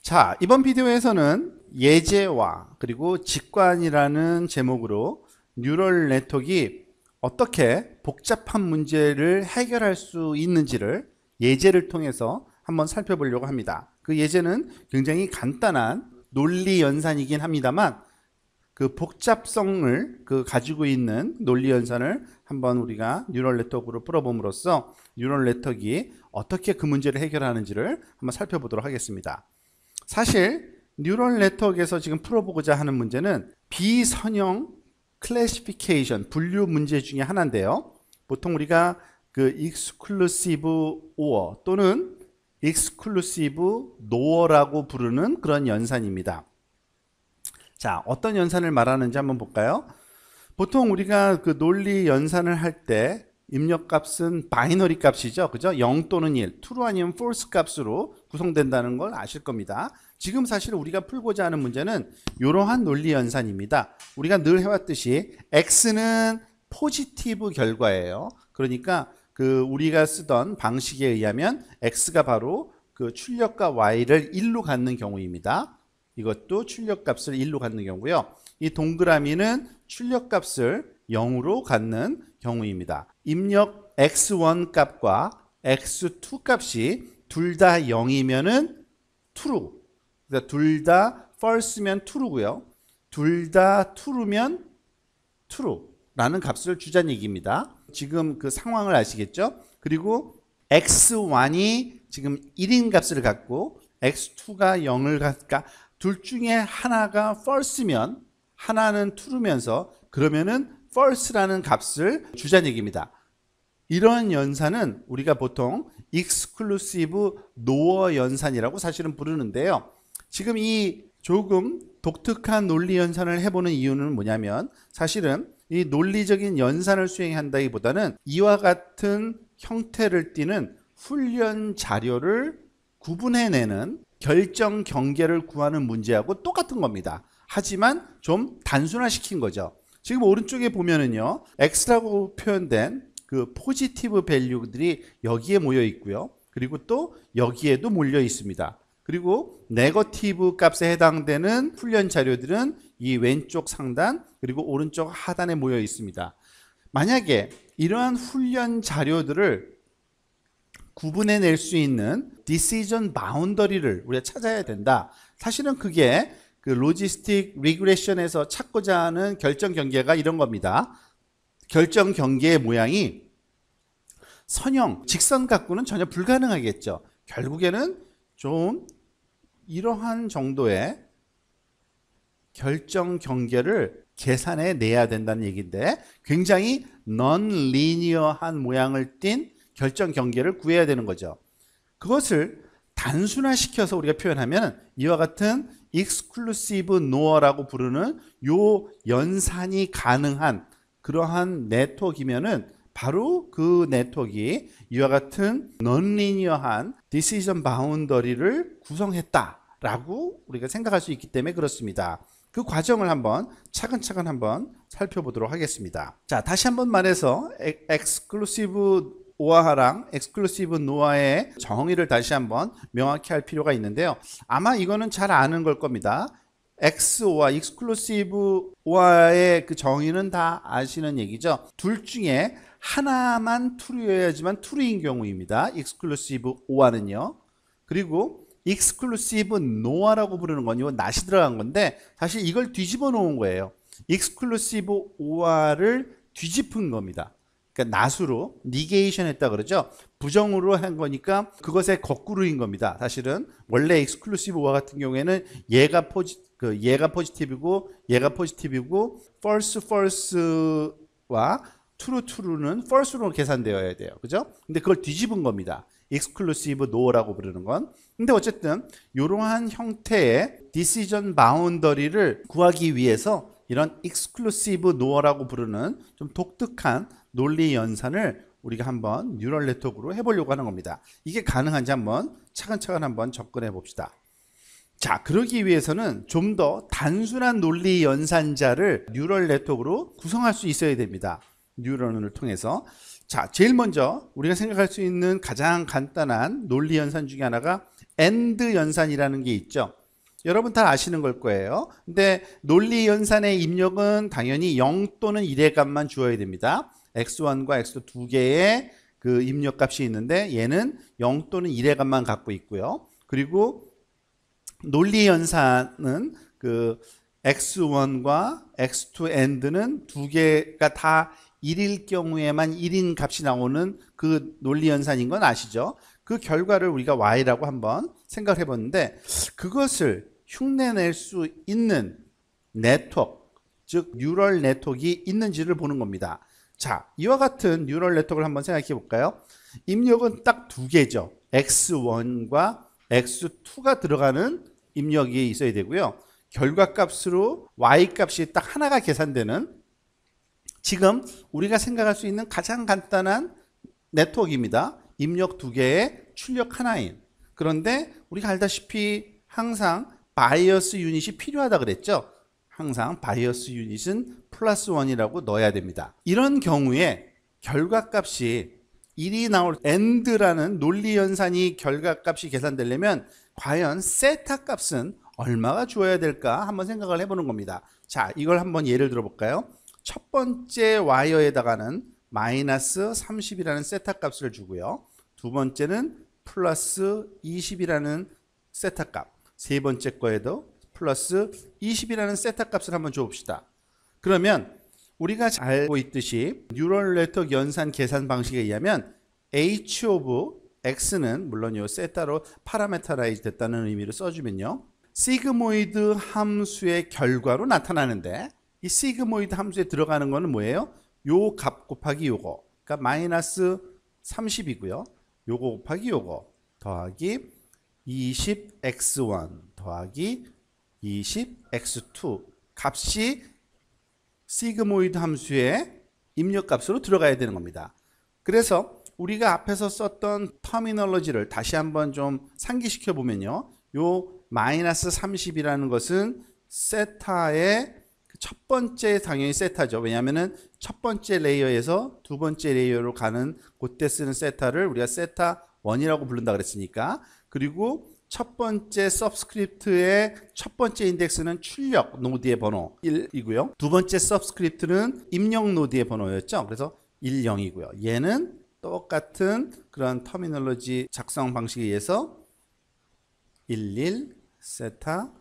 자, 이번 비디오에서는 예제와 그리고 직관이라는 제목으로 뉴럴 네트워크가 어떻게 복잡한 문제를 해결할 수 있는지를 예제를 통해서 한번 살펴보려고 합니다. 그 예제는 굉장히 간단한 논리 연산이긴 합니다만 그 복잡성을 가지고 있는 논리 연산을 한번 우리가 뉴럴 네트워크로 풀어봄으로써 뉴럴 네트워크가 어떻게 그 문제를 해결하는지를 한번 살펴보도록 하겠습니다. 사실 뉴럴 네트워크에서 지금 풀어보고자 하는 문제는 비선형 클래시피케이션 분류 문제 중에 하나인데요. 보통 우리가 그 exclusive or 또는 exclusive nor라고 부르는 그런 연산입니다. 자, 어떤 연산을 말하는지 한번 볼까요? 보통 우리가 그 논리 연산을 할 때 입력값은 바이너리 값이죠. 그죠? 0 또는 1, true 아니면 false 값으로 구성된다는 걸 아실 겁니다. 지금 사실 우리가 풀고자 하는 문제는 이러한 논리 연산입니다. 우리가 늘 해왔듯이 x는 포지티브 결과예요. 그러니까 그 우리가 쓰던 방식에 의하면 x가 바로 그 출력과 y를 1로 갖는 경우입니다. 이것도 출력값을 1로 갖는 경우고요. 이 동그라미는 출력값을 0으로 갖는 경우입니다. 입력 x1 값과 x2 값이 둘 다 0이면은 true. 그러니까 둘 다 false면 true고요. 둘 다 true면 true라는 값을 주자는 얘기입니다. 지금 그 상황을 아시겠죠? 그리고 x1이 지금 1인 값을 갖고 x2가 0을 갖까 둘 중에 하나가 false면 하나는 true면서 그러면은 false라는 값을 주자는 얘기입니다. 이런 연산은 우리가 보통 exclusive nor 연산이라고 사실은 부르는데요. 지금 이 조금 독특한 논리 연산을 해보는 이유는 뭐냐면 사실은 이 논리적인 연산을 수행한다기보다는 이와 같은 형태를 띠는 훈련 자료를 구분해내는 결정 경계를 구하는 문제하고 똑같은 겁니다. 하지만 좀 단순화시킨 거죠. 지금 오른쪽에 보면은요, x라고 표현된 그 포지티브 밸류들이 여기에 모여 있고요. 그리고 또 여기에도 몰려 있습니다. 그리고 네거티브 값에 해당되는 훈련 자료들은 이 왼쪽 상단 그리고 오른쪽 하단에 모여 있습니다. 만약에 이러한 훈련 자료들을 구분해낼 수 있는 decision boundary를 우리가 찾아야 된다. 사실은 그게 그 로지스틱 리그레션에서 찾고자 하는 결정 경계가 이런 겁니다. 결정 경계의 모양이 선형, 직선 갖고는 전혀 불가능하겠죠. 결국에는 좀 이러한 정도의 결정 경계를 계산해 내야 된다는 얘기인데 굉장히 non-linear한 모양을 띤 결정 경계를 구해야 되는 거죠. 그것을 단순화시켜서 우리가 표현하면 이와 같은 exclusive nor라고 부르는 요 연산이 가능한 그러한 네트워크이면은 바로 그 네트워크가 이와 같은 non-linear한 decision boundary를 구성했다라고 우리가 생각할 수 있기 때문에 그렇습니다. 그 과정을 한번 차근차근 한번 살펴보도록 하겠습니다. 자, 다시 한번 말해서 exclusive or랑 exclusive nor의 정의를 다시 한번 명확히 할 필요가 있는데요. 아마 이거는 잘 아는 걸 겁니다. XOR와 exclusive or의 그 정의는 다 아시는 얘기죠. 둘 중에 하나만 true여야지만 true인 경우입니다. exclusive or는요. 그리고 exclusive nor라고 부르는 건 이거 not이 들어간 건데 사실 이걸 뒤집어 놓은 거예요. exclusive or를 뒤집은 겁니다. 그러니까 not으로 negation 했다 그러죠. 부정으로 한 거니까 그것의 거꾸로인 겁니다. 사실은 원래 exclusive or 같은 경우에는 얘가 포지티브고 얘가 포지티브고 false와 true는 false로 계산되어야 돼요. 그죠? 근데 그걸 뒤집은 겁니다. exclusive no라고 부르는 건. 근데 어쨌든 이러한 형태의 decision boundary를 구하기 위해서 이런 exclusive no라고 부르는 좀 독특한 논리 연산을 우리가 한번 뉴럴 네트워크로 해보려고 하는 겁니다. 이게 가능한지 한번 차근차근 한번 접근해 봅시다. 자, 그러기 위해서는 좀 더 단순한 논리 연산자를 뉴럴 네트워크로 구성할 수 있어야 됩니다. 뉴런을 통해서. 자, 제일 먼저 우리가 생각할 수 있는 가장 간단한 논리 연산 중에 하나가 AND 연산이라는 게 있죠. 여러분 다 아시는 걸 거예요. 근데 논리 연산의 입력은 당연히 0 또는 1의 값만 주어야 됩니다. x1과 x2 두 개의 그 입력 값이 있는데 얘는 0 또는 1의 값만 갖고 있고요. 그리고 논리 연산은 그 x1과 x2 AND는 두 개가 다 1일 경우에만 1인 값이 나오는 그 논리 연산인 건 아시죠? 그 결과를 우리가 y라고 한번 생각을 해봤는데 그것을 흉내낼 수 있는 네트워크, 즉 뉴럴 네트워크가 있는지를 보는 겁니다. 자, 이와 같은 뉴럴 네트워크를 한번 생각해 볼까요? 입력은 딱 두 개죠. x1과 x2가 들어가는 입력이 있어야 되고요. 결과값으로 y값이 딱 하나가 계산되는 지금 우리가 생각할 수 있는 가장 간단한 네트워크입니다. 입력 두 개에 출력 하나인. 그런데 우리가 알다시피 항상 바이어스 유닛이 필요하다 그랬죠. 항상 바이어스 유닛은 플러스 1이라고 넣어야 됩니다. 이런 경우에 결과값이 1이 나올 AND라는 논리 연산이 결과값이 계산되려면 과연 세타 값은 얼마가 주어야 될까 한번 생각을 해보는 겁니다. 자, 이걸 한번 예를 들어 볼까요? 첫 번째 와이어에다가는 마이너스 30이라는 세타 값을 주고요. 두 번째는 플러스 20이라는 세타 값, 세 번째 거에도 플러스 20이라는 세타 값을 한번 줘봅시다. 그러면 우리가 잘 알고 있듯이 뉴럴 네트워크 연산 계산 방식에 의하면 h of x는 물론 요 세타로 파라메터라이즈 됐다는 의미로 써주면요. 시그모이드 함수의 결과로 나타나는데 이 시그모이드 함수에 들어가는 거는 뭐예요? 요 값 곱하기 요거. 그러니까 마이너스 30이고요. 요거 곱하기 요거 더하기 20x1 더하기 20x2 값이 시그모이드 함수의 입력값으로 들어가야 되는 겁니다. 그래서 우리가 앞에서 썼던 터미널로지를 다시 한번 좀 상기시켜 보면요. 요 마이너스 30이라는 것은 세타의 첫 번째 당연히 세타죠. 왜냐하면 첫 번째 레이어에서 두 번째 레이어로 가는 그때 쓰는 세타를 우리가 세타 1이라고 부른다 그랬으니까. 그리고 첫 번째 서브스크립트의 첫 번째 인덱스는 출력 노드의 번호 1이고요. 두 번째 서브스크립트는 입력 노드의 번호였죠. 그래서 10 이고요. 얘는 똑같은 그런 터미널로지 작성 방식에 의해서 11 세타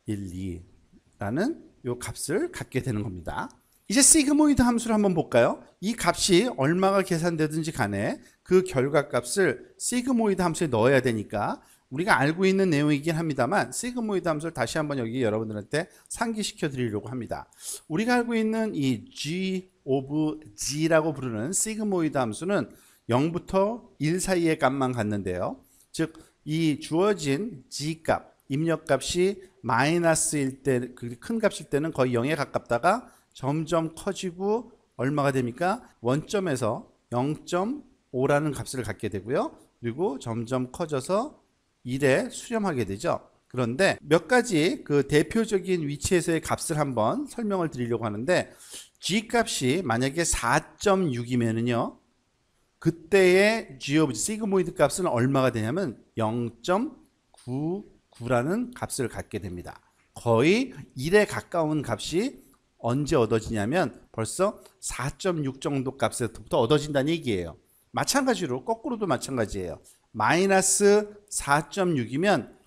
12라는 요 값을 갖게 되는 겁니다. 이제 시그모이드 함수를 한번 볼까요? 이 값이 얼마가 계산되든지 간에 그 결과값을 시그모이드 함수에 넣어야 되니까 우리가 알고 있는 내용이긴 합니다만 시그모이드 함수를 다시 한번 여기 여러분들한테 상기시켜 드리려고 합니다. 우리가 알고 있는 이 g of g라고 부르는 시그모이드 함수는 0부터 1 사이의 값만 갖는데요. 즉 이 주어진 g 값, 입력 값이 마이너스일 때, 큰 값일 때는 거의 0에 가깝다가 점점 커지고 얼마가 됩니까? 원점에서 0.5라는 값을 갖게 되고요. 그리고 점점 커져서 1에 수렴하게 되죠. 그런데 몇 가지 그 대표적인 위치에서의 값을 한번 설명을 드리려고 하는데 g 값이 만약에 4.6이면은요. 그때의 g of 시그모이드 값은 얼마가 되냐면 0.99라는 값을 갖게 됩니다. 거의 1에 가까운 값이 언제 얻어지냐면 벌써 4.6 정도 값에서부터 얻어진다는 얘기예요. 마찬가지로 거꾸로도 마찬가지예요. 마이너스 4.6이면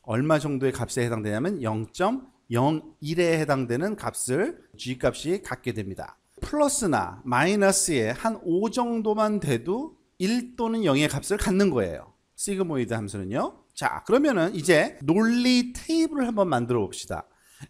얼마 정도의 값에 해당되냐면 0.01에 해당되는 값을 G값이 갖게 됩니다. 플러스나 마이너스에 한 5 정도만 돼도 1 또는 0의 값을 갖는 거예요. 시그모이드 함수는요. 자, 그러면은 이제 논리 테이블을 한번 만들어 봅시다.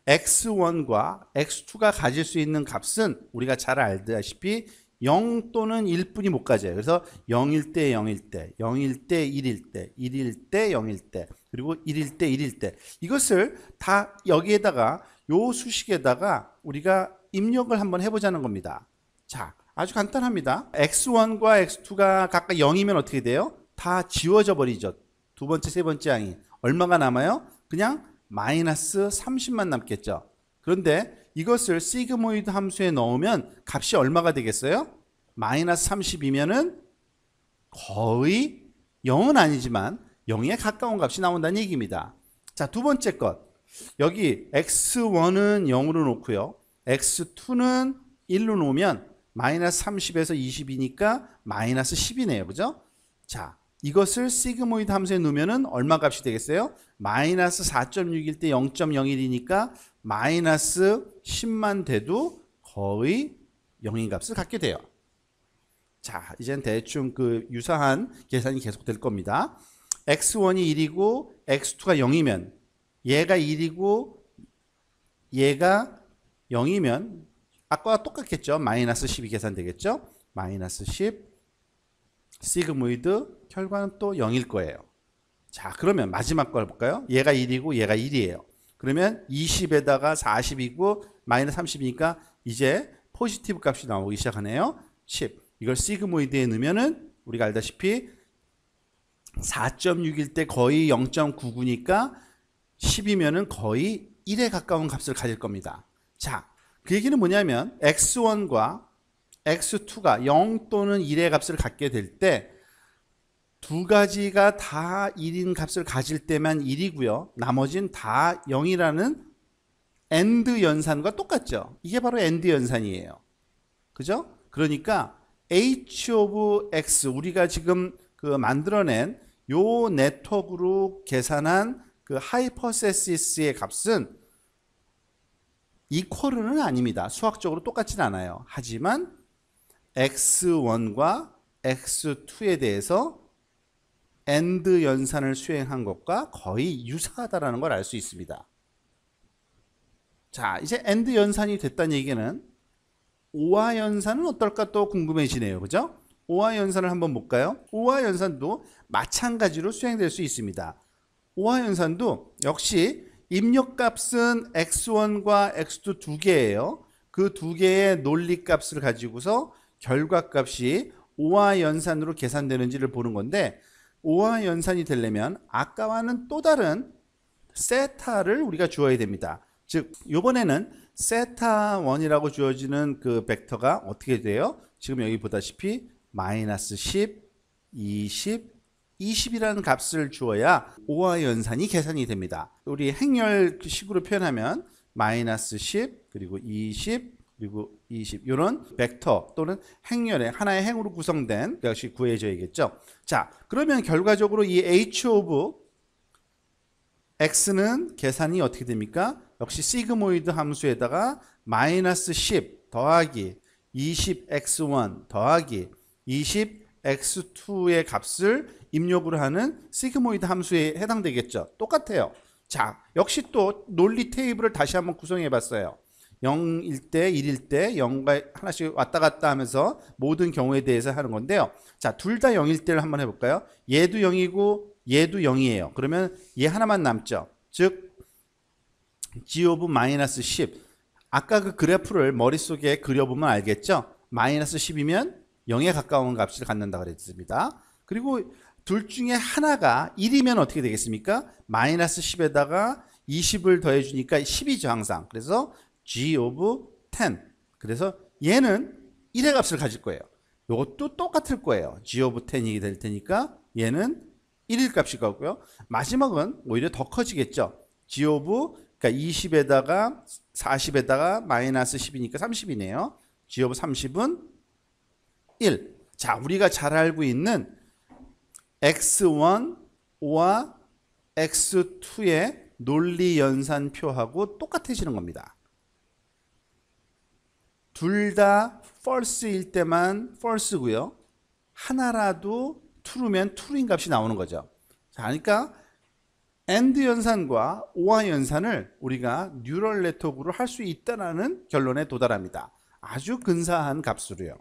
x1과 x2가 가질 수 있는 값은 우리가 잘 알다시피 0 또는 1뿐이 못 가져요. 그래서 0일 때 0일 때, 0일 때 1일 때, 1일 때 0일 때, 그리고 1일 때 1일 때 이것을 다 여기에다가 요 수식에다가 우리가 입력을 한번 해보자는 겁니다. 자, 아주 간단합니다. x1과 x2가 각각 0이면 어떻게 돼요? 다 지워져 버리죠. 두 번째, 세 번째 항이. 얼마가 남아요? 그냥 마이너스 30만 남겠죠. 그런데 이것을 시그모이드 함수에 넣으면 값이 얼마가 되겠어요? 마이너스 30이면은 거의 0은 아니지만 0에 가까운 값이 나온다는 얘기입니다. 자, 두 번째 것. 여기 x1은 0으로 놓고요. x2는 1로 놓으면 마이너스 30에서 20이니까 마이너스 10이네요. 그죠? 자, 이것을 시그모이드 함수에 넣으면 얼마 값이 되겠어요? 마이너스 4.6일 때 0.01이니까 마이너스 10만 돼도 거의 0인 값을 갖게 돼요. 자, 이젠 대충 그 유사한 계산이 계속될 겁니다. x1이 1이고 x2가 0이면 얘가 1이고 얘가 0이면 아까와 똑같겠죠. 마이너스 10이 계산되겠죠. 마이너스 10 시그모이드 결과는 또 0일 거예요. 자, 그러면 마지막 걸 볼까요? 얘가 1이고 얘가 1이에요. 그러면 20에다가 40이고 마이너스 30이니까 이제 포지티브 값이 나오기 시작하네요. 10. 이걸 시그모이드에 넣으면은 우리가 알다시피 4.6일 때 거의 0.99니까 10이면은 거의 1에 가까운 값을 가질 겁니다. 자, 그 얘기는 뭐냐면 x1과 x2가 0 또는 1의 값을 갖게 될 때 두 가지가 다 1인 값을 가질 때만 1이고요. 나머지는 다 0이라는 AND 연산과 똑같죠. 이게 바로 AND 연산이에요. 그죠? 그러니까 h of x 우리가 지금 그 만들어낸 요 네트워크로 계산한 그 하이퍼세시스의 값은 이퀄은 아닙니다. 수학적으로 똑같진 않아요. 하지만 x1과 x2에 대해서 AND 연산을 수행한 것과 거의 유사하다는 걸 알 수 있습니다. 자, 이제 AND 연산이 됐다는 얘기는 OR 연산은 어떨까 또 궁금해지네요. 그죠? OR 연산을 한번 볼까요? OR 연산도 마찬가지로 수행될 수 있습니다. OR 연산도 역시 입력값은 x1과 x2 두 개예요. 그 두 개의 논리값을 가지고서 결과값이 OR 연산으로 계산되는지를 보는 건데 OR 연산이 되려면 아까와는 또 다른 세타를 우리가 주어야 됩니다. 즉 이번에는 세타1이라고 주어지는 그 벡터가 어떻게 돼요? 지금 여기 보다시피 마이너스 10, 20, 20이라는 값을 주어야 OR 연산이 계산이 됩니다. 우리 행렬식으로 표현하면 마이너스 10 그리고 20 그리고 20 이런 벡터 또는 행렬의 하나의 행으로 구성된 것이 구해져야겠죠. 자, 그러면 결과적으로 이 h of x는 계산이 어떻게 됩니까? 역시 시그모이드 함수에다가 마이너스 10 더하기 20x1 더하기 20x2의 값을 입력을 하는 시그모이드 함수에 해당되겠죠. 똑같아요. 자, 역시 또 논리 테이블을 다시 한번 구성해 봤어요. 0일 때, 1일 때 0과 하나씩 왔다 갔다 하면서 모든 경우에 대해서 하는 건데요. 자, 둘 다 0일 때를 한번 해볼까요? 얘도 0이고 얘도 0이에요. 그러면 얘 하나만 남죠. 즉 g of 마이너스 10. 아까 그 그래프를 머릿속에 그려보면 알겠죠? 마이너스 10이면 0에 가까운 값을 갖는다 그랬습니다. 그리고 둘 중에 하나가 1이면 어떻게 되겠습니까? 마이너스 10에다가 20을 더해주니까 10이죠 항상. 그래서 g of 10. 그래서 얘는 1의 값을 가질 거예요. 이것도 똑같을 거예요. g of 10이 될 테니까 얘는 1일 값일 거고요. 마지막은 오히려 더 커지겠죠. g of 그러니까 20에다가 40에다가 마이너스 10이니까 30이네요. g of 30은 1. 자, 우리가 잘 알고 있는 x1와 x2의 논리 연산표하고 똑같아지는 겁니다. 둘 다 false일 때만 false고요. 하나라도 true면 true인 값이 나오는 거죠. 자, 그러니까 AND 연산과 OR 연산을 우리가 뉴럴 네트워크로 할 수 있다는 결론에 도달합니다. 아주 근사한 값으로요.